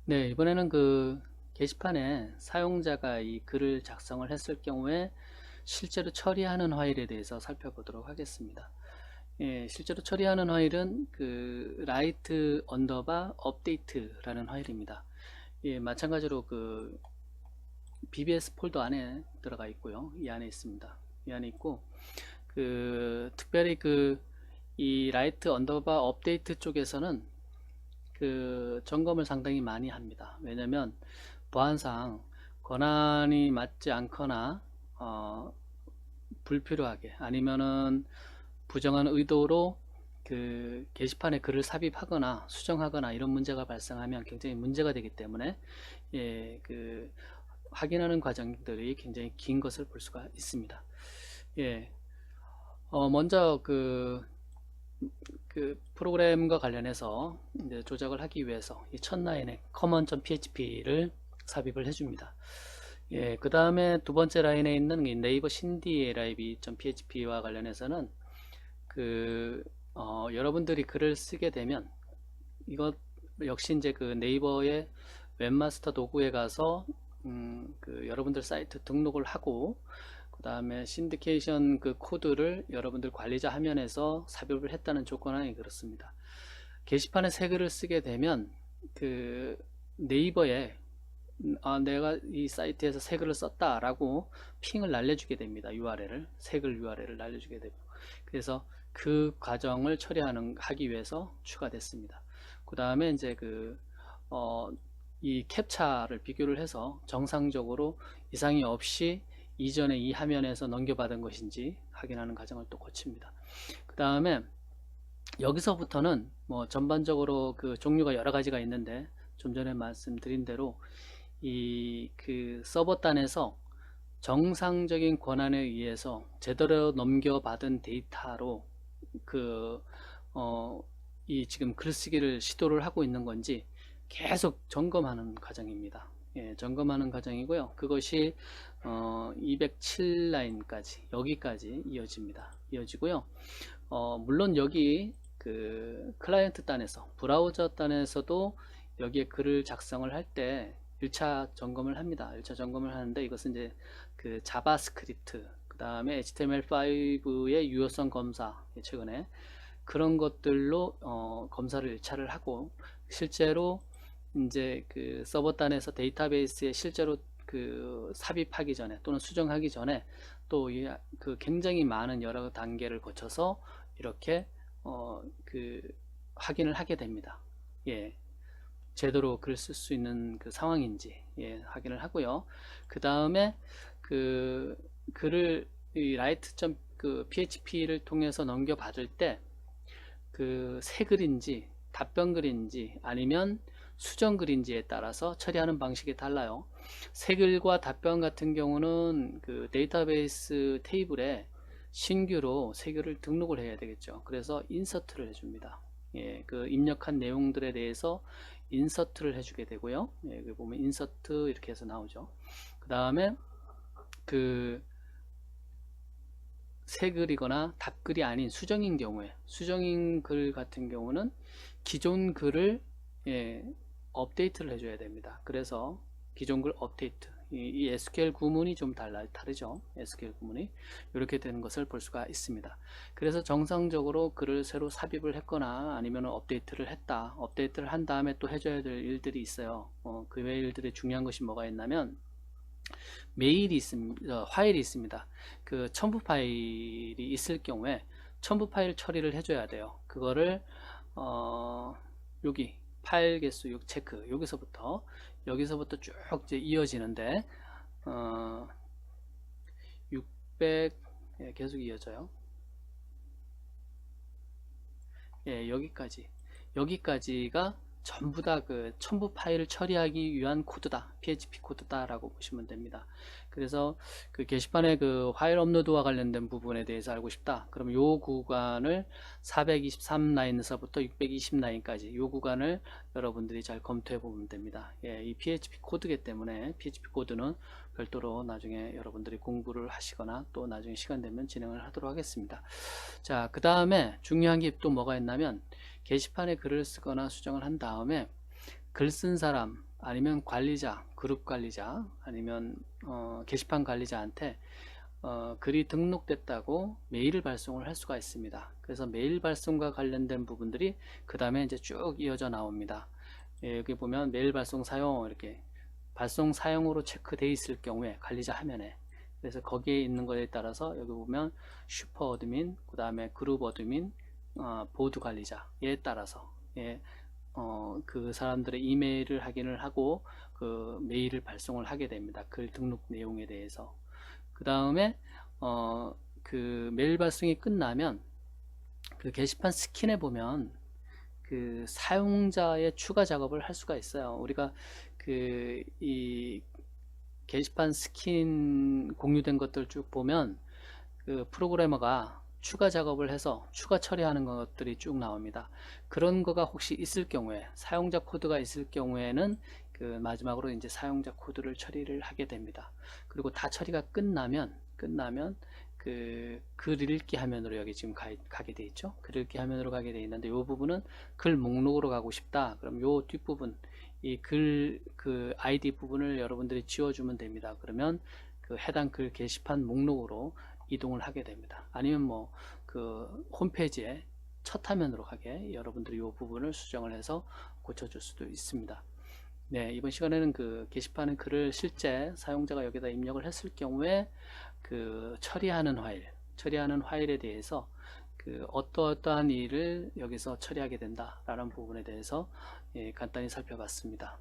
네, 이번에는 그 게시판에 사용자가 이 글을 작성을 했을 경우에 실제로 처리하는 파일에 대해서 살펴보도록 하겠습니다. 예, 실제로 처리하는 파일은 그 write underbar update라는 파일입니다. 예, 마찬가지로 그 BBS 폴더 안에 들어가 있고요. 이 안에 있습니다. 이 안에 있고 그 특별히 그 이 write underbar update 쪽에서는 그 점검을 상당히 많이 합니다. 왜냐면 보안상 권한이 맞지 않거나 불필요하게 아니면은 부정한 의도로 그 게시판에 글을 삽입하거나 수정하거나 이런 문제가 발생하면 굉장히 문제가 되기 때문에 예, 그 확인하는 과정들이 굉장히 긴 것을 볼 수가 있습니다. 예, 먼저 그 프로그램과 관련해서 이제 조작을 하기 위해서 이 첫 라인에 common.php를 삽입을 해줍니다. 예, 그 다음에 두 번째 라인에 있는 이 네이버 신디 lib.php와 관련해서는 그 여러분들이 글을 쓰게 되면 이것 역시 이제 그 네이버의 웹마스터 도구에 가서 그 여러분들 사이트 등록을 하고 그 다음에 신디케이션 그 코드를 여러분들 관리자 화면에서 삽입을 했다는 조건하에 그렇습니다. 게시판에 새 글을 쓰게 되면 그 네이버에 내가 이 사이트에서 새 글을 썼다라고 핑을 날려주게 됩니다. URL을 새 글 URL을 날려주게 되고 그래서 그 과정을 하기 위해서 추가됐습니다. 그 다음에 이제 이 캡차를 비교를 해서 정상적으로 이상이 없이 이전에 이 화면에서 넘겨받은 것인지 확인하는 과정을 또 거칩니다. 그 다음에 여기서부터는 뭐 전반적으로 그 종류가 여러 가지가 있는데 좀 전에 말씀드린 대로 이 그 서버단에서 정상적인 권한에 의해서 제대로 넘겨받은 데이터로 그 이 지금 글쓰기를 시도를 하고 있는 건지 계속 점검하는 과정입니다. 예, 점검하는 과정이고요. 그것이 207 라인까지 여기까지 이어지고요. 물론 여기 그 클라이언트 단에서 브라우저 단에서도 여기에 글을 작성을 할 때 1차 점검을 합니다. 1차 점검을 하는데 이것은 이제 그 자바스크립트 그 다음에 HTML5의 유효성 검사 최근에 그런 것들로 검사를 1차를 하고 실제로 이제 그 서버단에서 데이터베이스에 실제로 그 삽입하기 전에 또는 수정하기 전에 또 그 굉장히 많은 여러 단계를 거쳐서 이렇게 그 확인을 하게 됩니다. 예, 제대로 글을 쓸 수 있는 그 상황인지 예, 확인을 하고요. 그 다음에 그 글을 이 write 그 php를 통해서 넘겨받을 때 그 새 글인지 답변 글인지 아니면 수정 글인지에 따라서 처리하는 방식이 달라요. 새 글과 답변 같은 경우는 그 데이터베이스 테이블에 신규로 새 글을 등록을 해야 되겠죠. 그래서 인서트를 해줍니다. 예, 그 입력한 내용들에 대해서 인서트를 해주게 되고요. 예, 여기 보면 인서트 이렇게 해서 나오죠. 그 다음에 그 새 글이거나 답글이 아닌 수정인 경우에 수정인 글 같은 경우는 기존 글을 예, 업데이트를 해줘야 됩니다. 그래서 기존 글 업데이트 이 SQL 구문이 좀 다르죠. SQL 구문이 이렇게 되는 것을 볼 수가 있습니다. 그래서 정상적으로 글을 새로 삽입을 했거나 아니면 업데이트를 했다. 업데이트를 한 다음에 또 해줘야 될 일들이 있어요. 그 외의 일들이 중요한 것이 뭐가 있냐면 메일이 있습니다. 파일이 있습니다. 그 첨부 파일이 있을 경우에 첨부 파일 처리를 해줘야 돼요. 그거를 여기 파일 개수 6 체크 여기서부터 쭉 이제 이어지는데 600 예, 계속 이어져요. 예, 여기까지가 전부 다 그 첨부 파일을 처리하기 위한 코드다. PHP 코드다라고 보시면 됩니다. 그래서 그 게시판에 그 파일 업로드와 관련된 부분에 대해서 알고 싶다. 그럼 요 구간을 423 라인에서부터 620 라인까지 요 구간을 여러분들이 잘 검토해 보면 됩니다. 예, 이 PHP 코드이기 때문에 PHP 코드는 별도로 나중에 여러분들이 공부를 하시거나 또 나중에 시간 되면 진행을 하도록 하겠습니다. 자, 그 다음에 중요한 게 또 뭐가 있냐면 게시판에 글을 쓰거나 수정을 한 다음에 글 쓴 사람 아니면 관리자, 그룹 관리자, 아니면 게시판 관리자한테 글이 등록됐다고 메일을 발송을 할 수가 있습니다. 그래서 메일 발송과 관련된 부분들이 그 다음에 이제 쭉 이어져 나옵니다. 예, 여기 보면 메일 발송 사용 이렇게 발송 사용으로 체크되어 있을 경우에 관리자 화면에, 그래서 거기에 있는 것에 따라서 여기 보면 슈퍼 어드민, 그 다음에 그룹 어드민, 보드 관리자에 따라서, 예, 그 사람들의 이메일을 확인을 하고 그 메일을 발송을 하게 됩니다. 글 등록 내용에 대해서. 그 다음에 그 메일 발송이 끝나면 그 게시판 스킨에 보면 그 사용자의 추가 작업을 할 수가 있어요. 우리가 그 이 게시판 스킨 공유된 것들 쭉 보면 그 프로그래머가 추가 작업을 해서 추가 처리하는 것들이 쭉 나옵니다. 그런 거가 혹시 있을 경우에, 사용자 코드가 있을 경우에는 그 마지막으로 이제 사용자 코드를 처리를 하게 됩니다. 그리고 다 처리가 끝나면 그 글 읽기 화면으로 여기 지금 가게 돼 있죠. 글 읽기 화면으로 가게 돼 있는데, 이 부분은 글 목록으로 가고 싶다. 그럼 요 뒷부분, 이 글 그 아이디 부분을 여러분들이 지워주면 됩니다. 그러면 그 해당 글 게시판 목록으로 이동을 하게 됩니다. 아니면 뭐 그 홈페이지에 첫 화면으로 가게 여러분들이 이 부분을 수정을 해서 고쳐줄 수도 있습니다. 네, 이번 시간에는 그 게시판의 글을 실제 사용자가 여기다 입력을 했을 경우에 그 처리하는 파일에 대해서 그 어떠한 일을 여기서 처리하게 된다라는 부분에 대해서, 예, 간단히 살펴봤습니다.